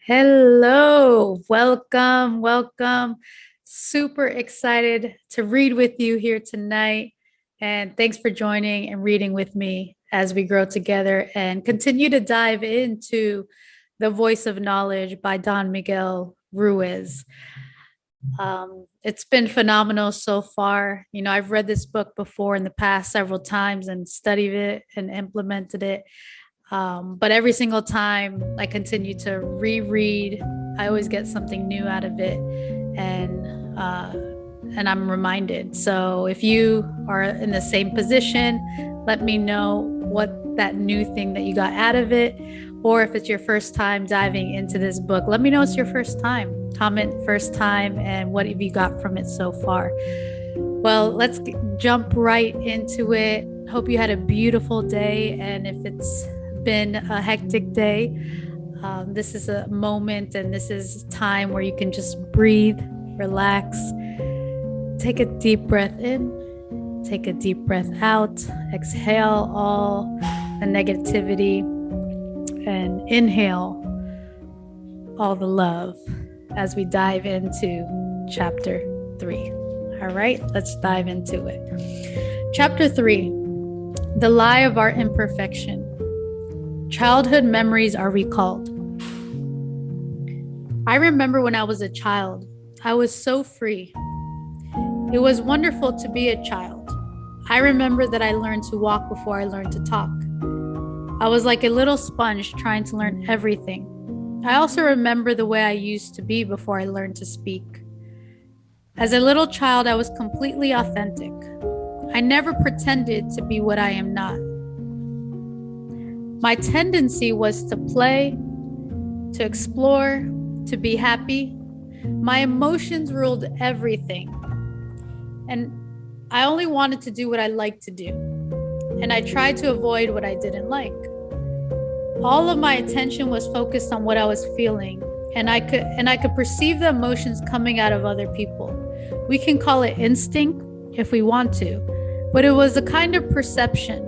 Hello, welcome. Super excited to read with you here tonight. And thanks for joining and reading with me as we grow together and continue to dive into The Voice of Knowledge by Don Miguel Ruiz. It's been phenomenal so far. I've read this book before in the past several times and studied it and implemented it. But every single time I continue to reread, I always get something new out of it, and I'm reminded. So if you are in the same position, let me know what that new thing that you got out of it, or if it's your first time diving into this book, let me know it's your first time. Comment first time and what have you got from it so far. Well, let's jump right into it. Hope you had a beautiful day, and if it's been a hectic day, this is a moment and this is time where you can just breathe, relax, take a deep breath in, take a deep breath out, exhale all the negativity, and inhale all the love as we dive into chapter 3. All right, let's dive into it. Chapter 3, The Lie of Our Imperfection. Childhood memories are recalled. I remember when I was a child, I was so free. It was wonderful to be a child. I remember that I learned to walk before I learned to talk. I was like a little sponge trying to learn everything. I also remember the way I used to be before I learned to speak. As a little child, I was completely authentic. I never pretended to be what I am not. My tendency was to play, to explore, to be happy. My emotions ruled everything. And I only wanted to do what I liked to do. And I tried to avoid what I didn't like. All of my attention was focused on what I was feeling, and I could perceive the emotions coming out of other people. We can call it instinct if we want to, but it was a kind of perception.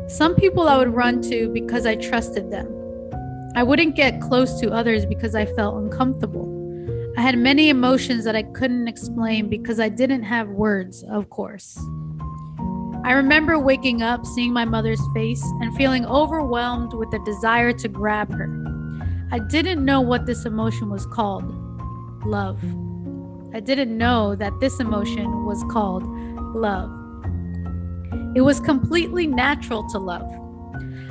Some people I would run to because I trusted them. I wouldn't get close to others because I felt uncomfortable. I had many emotions that I couldn't explain because I didn't have words, of course. I remember waking up, seeing my mother's face, and feeling overwhelmed with a desire to grab her. I didn't know what this emotion was called. Love. I didn't know that this emotion was called love. It was completely natural to love.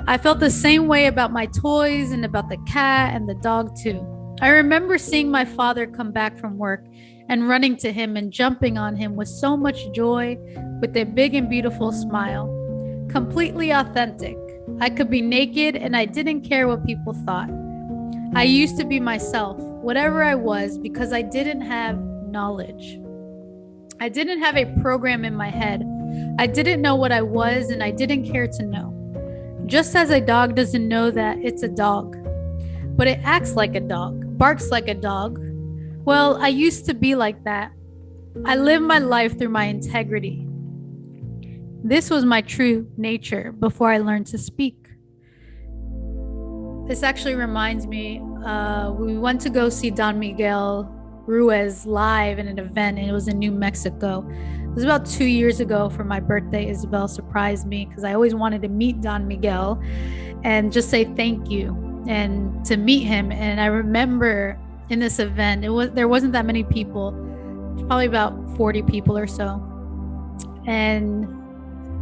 I felt the same way about my toys and about the cat and the dog too. I remember seeing my father come back from work and running to him and jumping on him with so much joy, with a big and beautiful smile. Completely authentic. I could be naked and I didn't care what people thought. I used to be myself, whatever I was, because I didn't have knowledge. I didn't have a program in my head. I didn't know what I was, and I didn't care to know. Just as a dog doesn't know that it's a dog, but it acts like a dog, barks like a dog. Well, I used to be like that. I lived my life through my integrity. This was my true nature before I learned to speak. This actually reminds me, we went to go see Don Miguel Ruiz live in an event, and it was in New Mexico. It was about 2 years ago for my birthday. Isabel surprised me because I always wanted to meet Don Miguel and just say thank you and to meet him. And I remember in this event, there wasn't that many people, probably about 40 people or so. And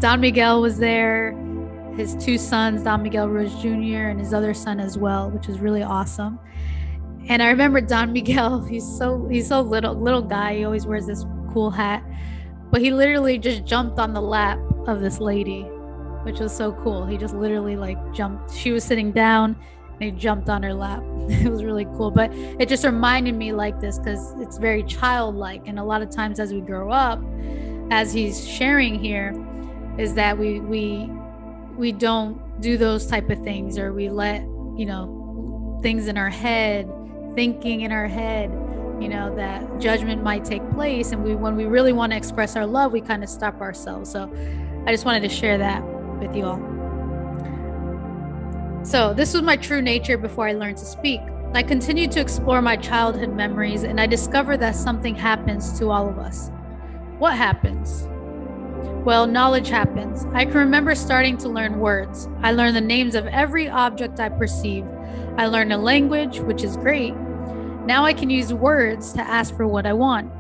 Don Miguel was there, his two sons, Don Miguel Ruiz Jr. and his other son as well, which was really awesome. And I remember Don Miguel, he's so little guy. He always wears this cool hat. But he literally just jumped on the lap of this lady, which was so cool. He just literally jumped. She was sitting down and he jumped on her lap. It was really cool. But it just reminded me like this because it's very childlike. And a lot of times as we grow up, as he's sharing here, is that we don't do those type of things, or we let, things in our head, thinking in our head, that judgment might take place. And when we really want to express our love, we kind of stop ourselves. So I just wanted to share that with you all. So this was my true nature before I learned to speak. I continue to explore my childhood memories, and I discover that something happens to all of us. What happens? Well, knowledge happens. I can remember starting to learn words. I learned the names of every object I perceive. I learned a language, which is great. Now I can use words to ask for what I want.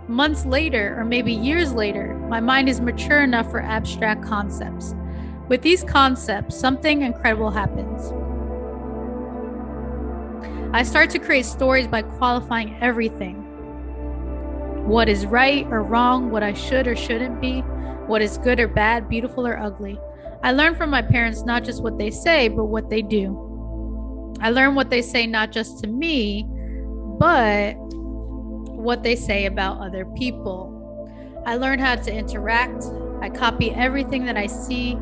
Months later, or maybe years later, my mind is mature enough for abstract concepts. With these concepts, something incredible happens. I start to create stories by qualifying everything. What is right or wrong, what I should or shouldn't be, what is good or bad, beautiful or ugly. I learn from my parents not just what they say, but what they do. I learn what they say not just to me, but what they say about other people. I learn how to interact. I copy everything that I see.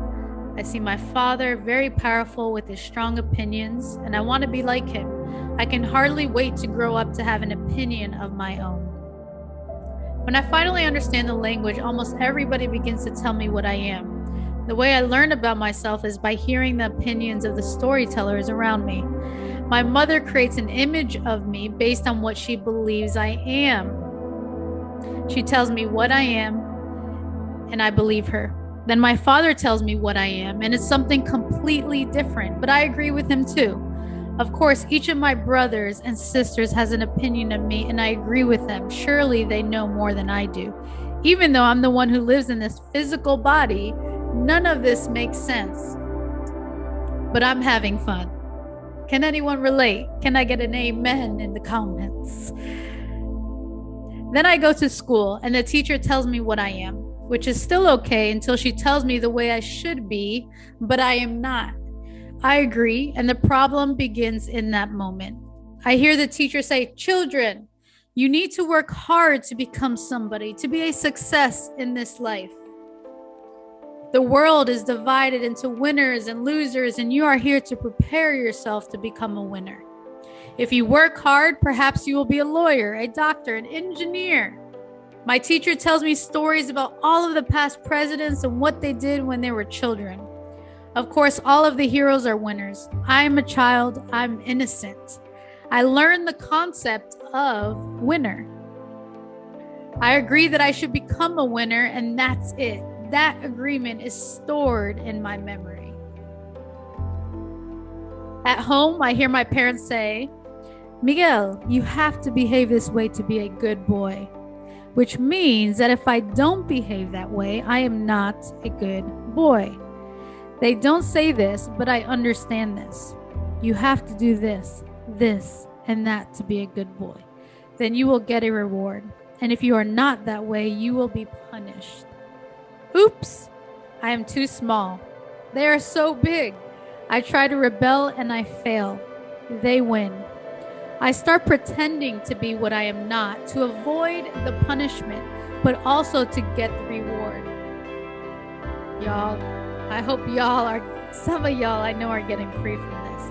I see my father, very powerful with his strong opinions, and I want to be like him. I can hardly wait to grow up to have an opinion of my own. When I finally understand the language, almost everybody begins to tell me what I am. The way I learn about myself is by hearing the opinions of the storytellers around me. My mother creates an image of me based on what she believes I am. She tells me what I am, and I believe her. Then my father tells me what I am, and it's something completely different, but I agree with him too. Of course, each of my brothers and sisters has an opinion of me, and I agree with them. Surely they know more than I do. Even though I'm the one who lives in this physical body, none of this makes sense. But I'm having fun. Can anyone relate? Can I get an amen in the comments? Then I go to school, and the teacher tells me what I am, which is still okay until she tells me the way I should be, but I am not. I agree, and the problem begins in that moment. I hear the teacher say, "Children, you need to work hard to become somebody, to be a success in this life. The world is divided into winners and losers, and you are here to prepare yourself to become a winner. If you work hard, perhaps you will be a lawyer, a doctor, an engineer." My teacher tells me stories about all of the past presidents and what they did when they were children. Of course, all of the heroes are winners. I am a child. I'm innocent. I learned the concept of winner. I agree that I should become a winner, and that's it. That agreement is stored in my memory. At home, I hear my parents say, "Miguel, you have to behave this way to be a good boy," which means that if I don't behave that way, I am not a good boy. They don't say this, but I understand this. You have to do this, and that to be a good boy. Then you will get a reward. And if you are not that way, you will be punished. Oops, I am too small. They are so big. I try to rebel and I fail. They win. I start pretending to be what I am not, to avoid the punishment, but also to get the reward. Y'all, I hope some of y'all I know are getting free from this.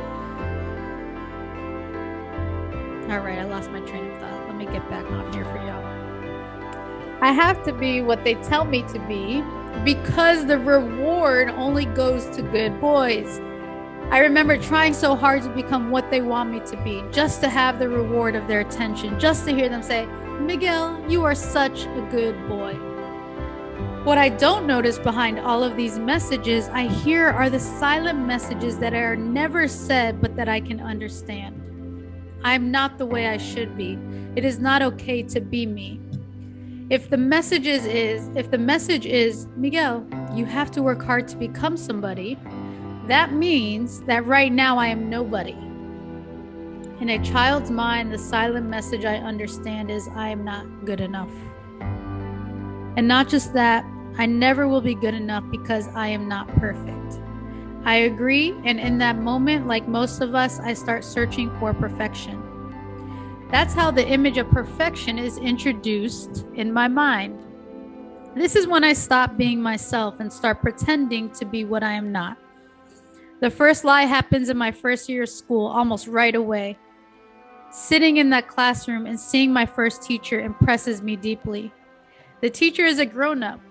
All right, I lost my train of thought. Let me get back on here for y'all. I have to be what they tell me to be because the reward only goes to good boys. I remember trying so hard to become what they want me to be, just to have the reward of their attention, just to hear them say, "Miguel, you are such a good boy." What I don't notice behind all of these messages I hear are the silent messages that are never said, but that I can understand. I'm not the way I should be. It is not okay to be me. If the message is, "Miguel, you have to work hard to become somebody," that means that right now I am nobody. In a child's mind, the silent message I understand is I am not good enough. And not just that, I never will be good enough because I am not perfect. I agree, and in that moment, like most of us, I start searching for perfection. That's how the image of perfection is introduced in my mind. This is when I stop being myself and start pretending to be what I am not. The first lie happens in my first year of school, almost right away. Sitting in that classroom and seeing my first teacher impresses me deeply. The teacher is a grown-up.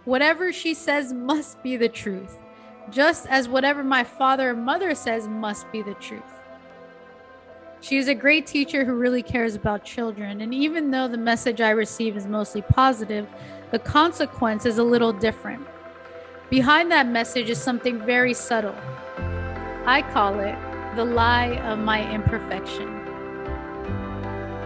Whatever she says must be the truth, just as whatever my father or mother says must be the truth. She is a great teacher who really cares about children, and even though the message I receive is mostly positive, the consequence is a little different. Behind that message is something very subtle. I call it the lie of my imperfection.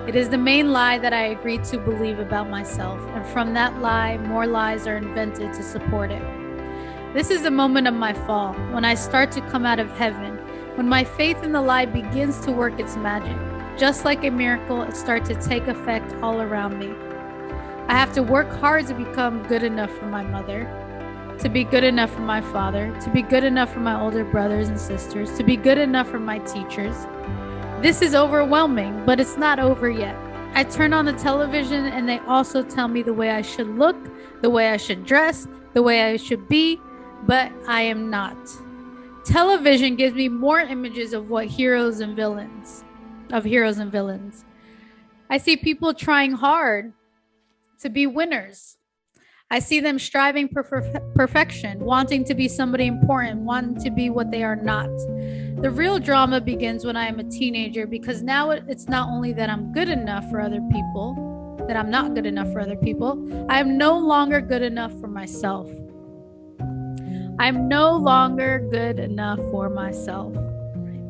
It is the main lie that I agreed to believe about myself, and from that lie, more lies are invented to support it. This is the moment of my fall, when I start to come out of heaven, when my faith in the lie begins to work its magic. Just like a miracle, it starts to take effect all around me. I have to work hard to become good enough for my mother, to be good enough for my father, to be good enough for my older brothers and sisters, to be good enough for my teachers. This is overwhelming, but it's not over yet. I turn on the television and they also tell me the way I should look, the way I should dress, the way I should be, but I am not. Television gives me more images of heroes and villains. I see people trying hard to be winners. I see them striving for perfection, wanting to be somebody important, wanting to be what they are not. The real drama begins when I am a teenager, because now it's not only that I'm good enough for other people, that I'm not good enough for other people. I am no longer good enough for myself. I'm no longer good enough for myself.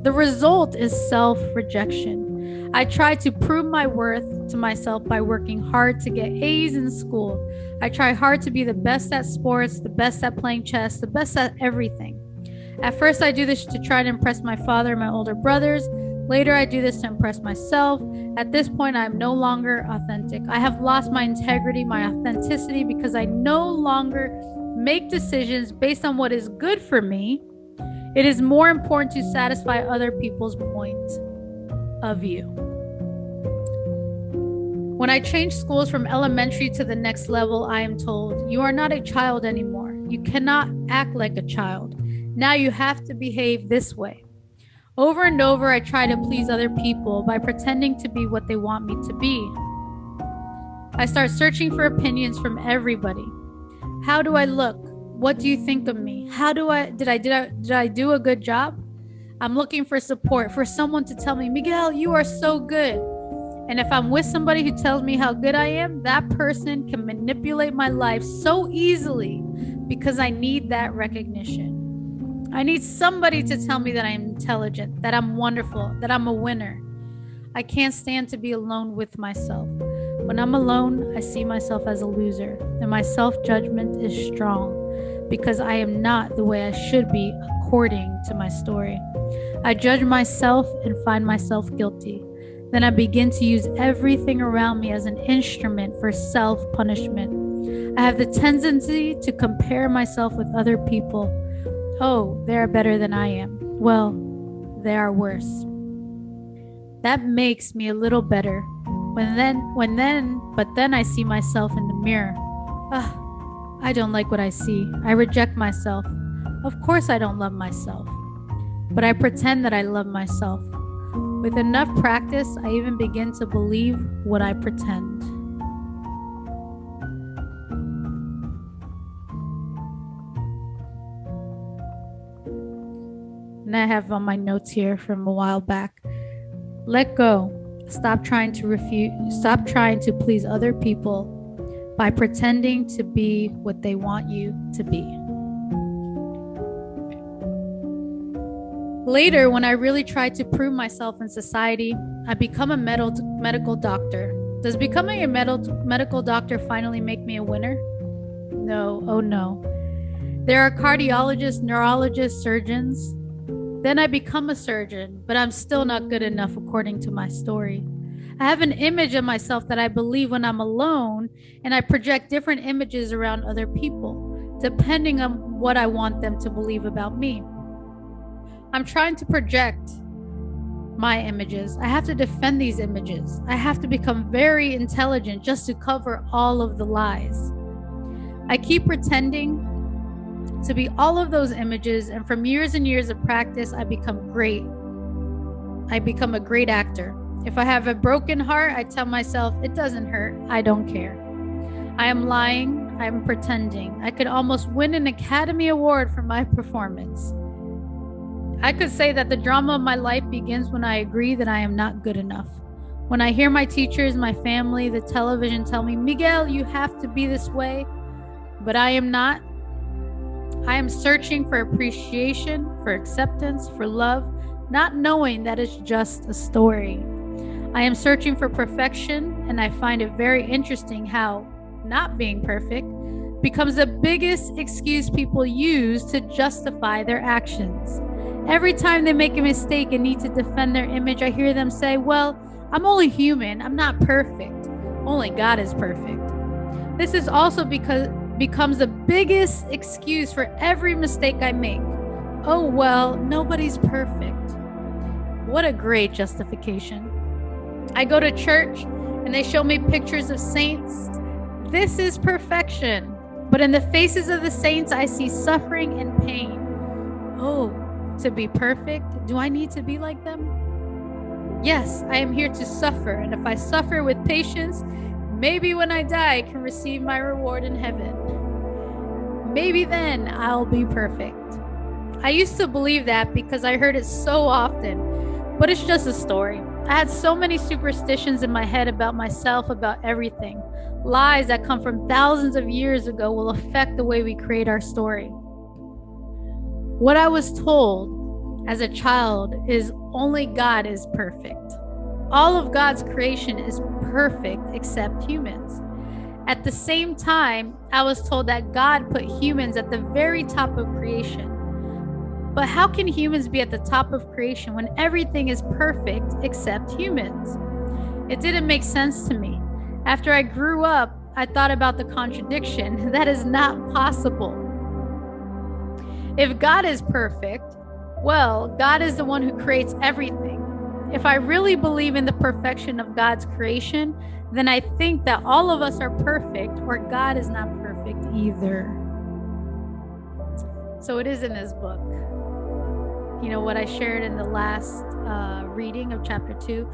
The result is self-rejection. I try to prove my worth to myself by working hard to get A's in school. I try hard to be the best at sports, the best at playing chess, the best at everything. At first, I do this to try to impress my father and my older brothers. Later, I do this to impress myself. At this point, I am no longer authentic. I have lost my integrity, my authenticity, because I no longer make decisions based on what is good for me. It is more important to satisfy other people's point of view. When I change schools from elementary to the next level, I am told, you are not a child anymore. You cannot act like a child. Now you have to behave this way. Over and over, I try to please other people by pretending to be what they want me to be. I start searching for opinions from everybody. How do I look? What do you think of me? Did I do a good job? I'm looking for support, for someone to tell me, Miguel, you are so good. And if I'm with somebody who tells me how good I am, that person can manipulate my life so easily because I need that recognition. I need somebody to tell me that I'm intelligent, that I'm wonderful, that I'm a winner. I can't stand to be alone with myself. When I'm alone, I see myself as a loser, and my self-judgment is strong because I am not the way I should be according to my story. I judge myself and find myself guilty. Then I begin to use everything around me as an instrument for self-punishment. I have the tendency to compare myself with other people. Oh, they are better than I am. Well, they are worse. That makes me a little better. But then I see myself in the mirror. I don't like what I see. I reject myself. Of course I don't love myself. But I pretend that I love myself. With enough practice, I even begin to believe what I pretend. And I have on my notes here from a while back. Let go. Stop trying to please other people by pretending to be what they want you to be. Later, when I really try to prove myself in society, I become a medical doctor. Does becoming a medical doctor finally make me a winner? No, oh no. There are cardiologists, neurologists, surgeons. Then I become a surgeon, but I'm still not good enough according to my story. I have an image of myself that I believe when I'm alone, and I project different images around other people, depending on what I want them to believe about me. I'm trying to project my images. I have to defend these images. I have to become very intelligent just to cover all of the lies. I keep pretending to be all of those images, and from years and years of practice, I become great. I become a great actor. If I have a broken heart, I tell myself, it doesn't hurt. I don't care. I am lying. I'm pretending. I could almost win an Academy Award for my performance. I could say that the drama of my life begins when I agree that I am not good enough. When I hear my teachers, my family, the television tell me, Miguel, you have to be this way, but I am not. I am searching for appreciation, for acceptance, for love, not knowing that it's just a story. I am searching for perfection, and I find it very interesting how not being perfect becomes the biggest excuse people use to justify their actions. Every time they make a mistake and need to defend their image, I hear them say, well, I'm only human. I'm not perfect. Only God is perfect. This is also becomes the biggest excuse for every mistake I make. Oh, well, nobody's perfect. What a great justification. I go to church and they show me pictures of saints. This is perfection. But in the faces of the saints, I see suffering and pain. Oh, to be perfect, do I need to be like them? Yes, I am here to suffer. And if I suffer with patience, maybe when I die, I can receive my reward in heaven. Maybe then I'll be perfect. I used to believe that because I heard it so often, but it's just a story. I had so many superstitions in my head about myself, about everything. Lies that come from thousands of years ago will affect the way we create our story. What I was told as a child is only God is perfect. All of God's creation is perfect except humans. At the same time, I was told that God put humans at the very top of creation. But how can humans be at the top of creation when everything is perfect except humans? It didn't make sense to me. After I grew up, I thought about the contradiction. That is not possible. If God is perfect, well, God is the one who creates everything. If I really believe in the perfection of God's creation, then I think that all of us are perfect, or God is not perfect either. So it is in this book. You know, what I shared in the last reading of chapter 2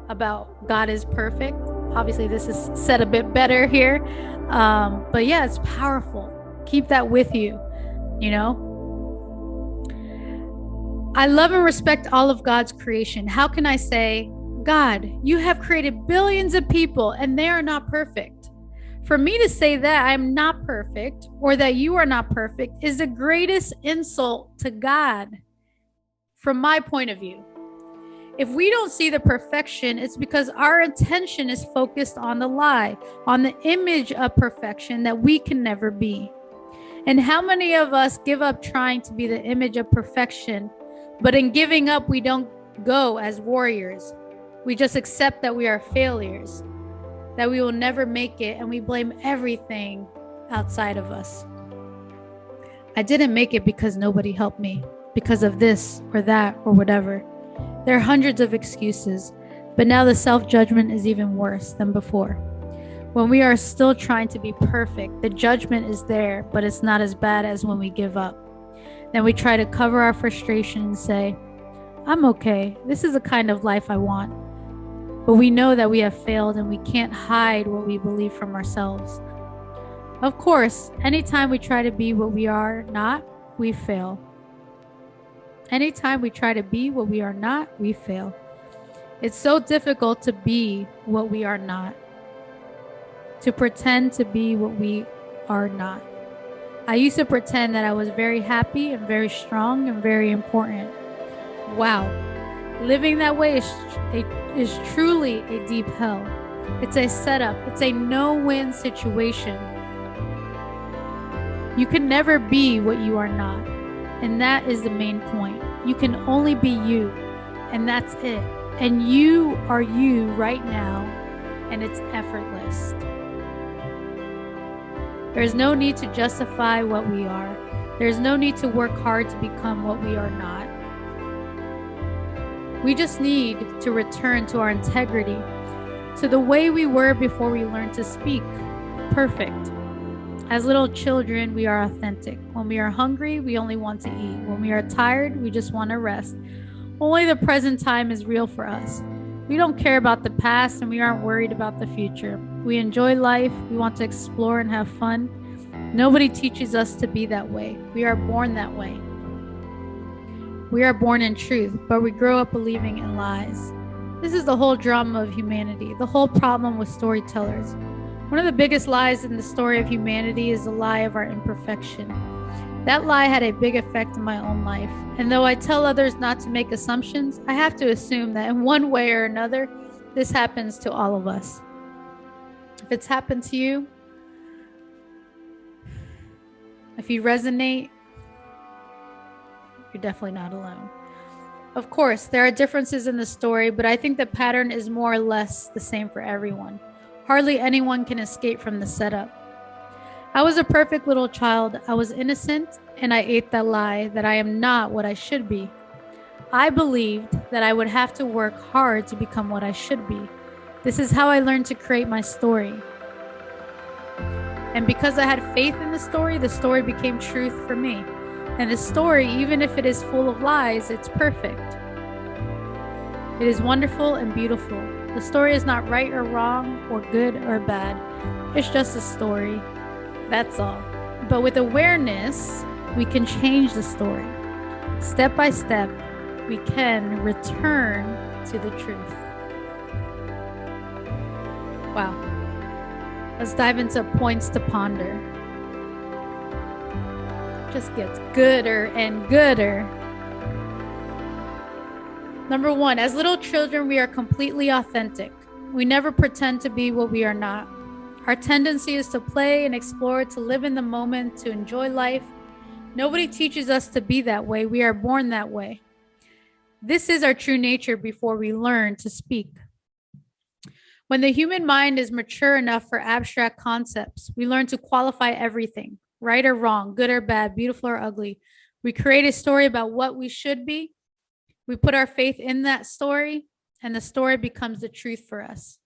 about God is perfect. Obviously, this is said a bit better here. But yeah, it's powerful. Keep that with you, you know. I love and respect all of God's creation. How can I say, God, you have created billions of people and they are not perfect? For me to say that I'm not perfect or that you are not perfect is the greatest insult to God. From my point of view, if we don't see the perfection, it's because our attention is focused on the lie, on the image of perfection that we can never be. And how many of us give up trying to be the image of perfection, but in giving up, we don't go as warriors. We just accept that we are failures, that we will never make it, and we blame everything outside of us. I didn't make it because nobody helped me, because of this or that or whatever. There are hundreds of excuses, but now the self-judgment is even worse than before. When we are still trying to be perfect, the judgment is there, but it's not as bad as when we give up. Then we try to cover our frustration and say, I'm okay. This is the kind of life I want. But we know that we have failed and we can't hide what we believe from ourselves. Of course, anytime we try to be what we are not, we fail. Anytime we try to be what we are not, we fail. It's so difficult to be what we are not, to pretend to be what we are not. I used to pretend that I was very happy and very strong and very important. Wow. Living that way is truly a deep hell. It's a setup. It's a no-win situation. You can never be what you are not. And that is the main point. You can only be you. And that's it. And you are you right now. And it's effortless. There's no need to justify what we are. There's no need to work hard to become what we are not. We just need to return to our integrity, to the way we were before we learned to speak. Perfect. As little children, we are authentic. When we are hungry, we only want to eat. When we are tired, we just want to rest. Only the present time is real for us. We don't care about the past and we aren't worried about the future. We enjoy life. We want to explore and have fun. Nobody teaches us to be that way. We are born that way. We are born in truth, but we grow up believing in lies. This is the whole drama of humanity, the whole problem with storytellers. One of the biggest lies in the story of humanity is the lie of our imperfection. That lie had a big effect in my own life, and though I tell others not to make assumptions, I have to assume that in one way or another, this happens to all of us. If it's happened to you, if you resonate, you're definitely not alone. Of course, there are differences in the story, but I think the pattern is more or less the same for everyone. Hardly anyone can escape from the setup. I was a perfect little child. I was innocent, and I ate that lie that I am not what I should be. I believed that I would have to work hard to become what I should be. This is how I learned to create my story. And because I had faith in the story became truth for me. And the story, even if it is full of lies, it's perfect. It is wonderful and beautiful. The story is not right or wrong or good or bad. It's just a story. That's all. But with awareness, we can change the story. Step by step, we can return to the truth. Wow. Let's dive into points to ponder. Just gets gooder and gooder. Number one, as little children, we are completely authentic. We never pretend to be what we are not. Our tendency is to play and explore, to live in the moment, to enjoy life. Nobody teaches us to be that way. We are born that way. This is our true nature before we learn to speak. When the human mind is mature enough for abstract concepts, we learn to qualify everything, right or wrong, good or bad, beautiful or ugly. We create a story about what we should be. We put our faith in that story, and the story becomes the truth for us.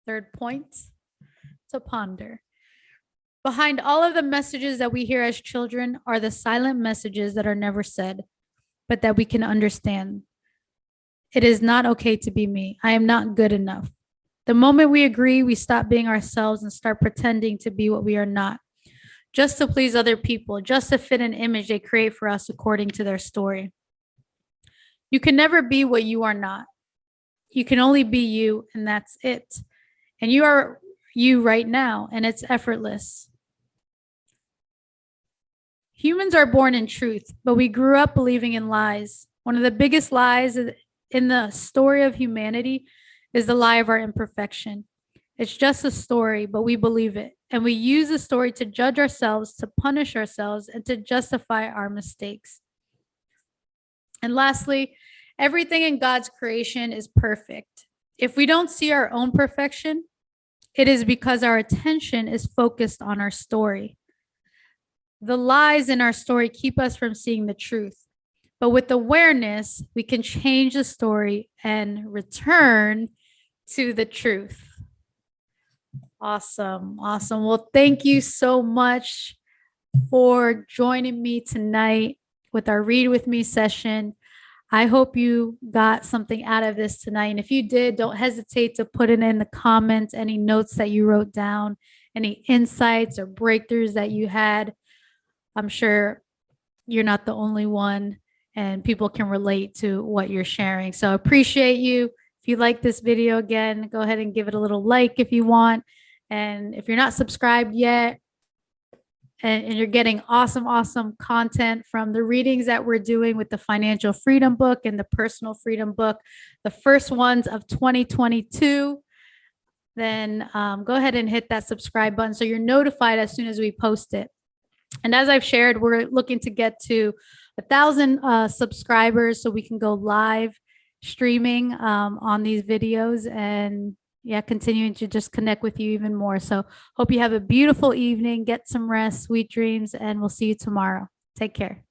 Third point, to ponder. Behind all of the messages that we hear as children are the silent messages that are never said, but that we can understand. It is not okay to be me. I am not good enough. The moment we agree, we stop being ourselves and start pretending to be what we are not, just to please other people, just to fit an image they create for us according to their story. You can never be what you are not. You can only be you, and that's it. And you are you right now, and it's effortless. Humans are born in truth, but we grew up believing in lies. One of the biggest lies in the story of humanity is the lie of our imperfection. It's just a story, but we believe it. And we use the story to judge ourselves, to punish ourselves, and to justify our mistakes. And lastly, everything in God's creation is perfect. If we don't see our own perfection, it is because our attention is focused on our story. The lies in our story keep us from seeing the truth. But with awareness, we can change the story and return to the truth. Awesome. Awesome. Well, thank you so much for joining me tonight with our Read With Me session. I hope you got something out of this tonight. And if you did, don't hesitate to put it in the comments, any notes that you wrote down, any insights or breakthroughs that you had. I'm sure you're not the only one, and people can relate to what you're sharing. So I appreciate you. If you like this video, again, go ahead and give it a little like if you want. And if you're not subscribed yet, and you're getting awesome content from the readings that we're doing with the Financial Freedom book and the Personal Freedom book, the first ones of 2022, then go ahead and hit that subscribe button so you're notified as soon as we post it. And as I've shared, we're looking to get to 1,000 subscribers so we can go live streaming on these videos and continuing to just connect with you even more. So hope you have a beautiful evening, get some rest, sweet dreams, and we'll see you tomorrow. Take care.